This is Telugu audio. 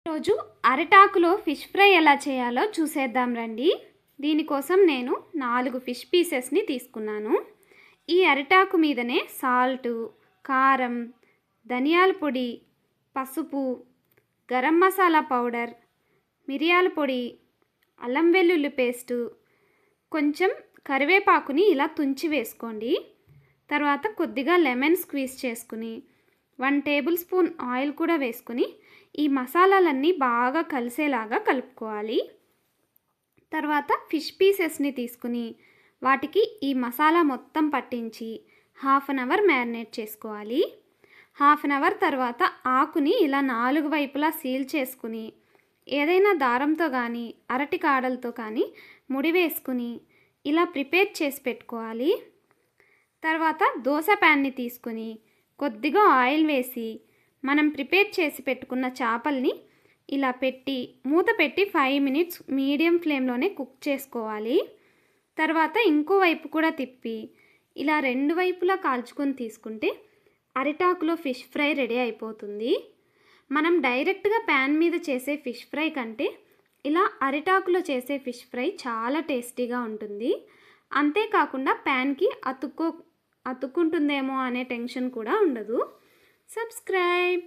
రోజు అరిటాకులో ఫిష్ ఫ్రై ఎలా చేయాలో చూసేద్దాం రండి. దీనికోసం నేను 4 ఫిష్ పీసెస్ని తీసుకున్నాను. ఈ అరిటాకు మీదనే సాల్టు, కారం, ధనియాల పొడి, పసుపు, గరం మసాలా పౌడర్, మిరియాల పొడి, అల్లం వెల్లుల్లి పేస్టు, కొంచెం కరివేపాకుని ఇలా తుంచి వేసుకోండి. తర్వాత కొద్దిగా లెమన్ స్క్వీజ్ చేసుకుని 1 టేబుల్ స్పూన్ ఆయిల్ కూడా వేసుకుని ఈ మసాలాలన్నీ బాగా కలిసేలాగా కలుపుకోవాలి. తర్వాత ఫిష్ పీసెస్ని తీసుకుని వాటికి ఈ మసాలా మొత్తం పట్టించి 1/2 అవర్ మ్యారినేట్ చేసుకోవాలి. 1/2 అవర్ తర్వాత ఆకుని ఇలా 4 వైపులా సీల్ చేసుకుని ఏదైనా దారంతో కానీ అరటి కాడలతో కానీ ముడి వేసుకుని ఇలా ప్రిపేర్ చేసి పెట్టుకోవాలి. తర్వాత దోశ ప్యాన్ని తీసుకుని కొద్దిగా ఆయిల్ వేసి మనం ప్రిపేర్ చేసి పెట్టుకున్న చేపల్ని ఇలా పెట్టి మూత పెట్టి 5 మినిట్స్ మీడియం ఫ్లేమ్లోనే కుక్ చేసుకోవాలి. తర్వాత ఇంకో వైపు కూడా తిప్పి ఇలా 2 వైపులా కాల్చుకొని తీసుకుంటే అరిటాకులో ఫిష్ ఫ్రై రెడీ అయిపోతుంది. మనం డైరెక్ట్గా ప్యాన్ మీద చేసే ఫిష్ ఫ్రై కంటే ఇలా అరిటాకులో చేసే ఫిష్ ఫ్రై చాలా టేస్టీగా ఉంటుంది. అంతేకాకుండా ప్యాన్కి అతుక్కుంటుందేమో అనే టెన్షన్ కూడా ఉండదు. సబ్స్క్రైబ్.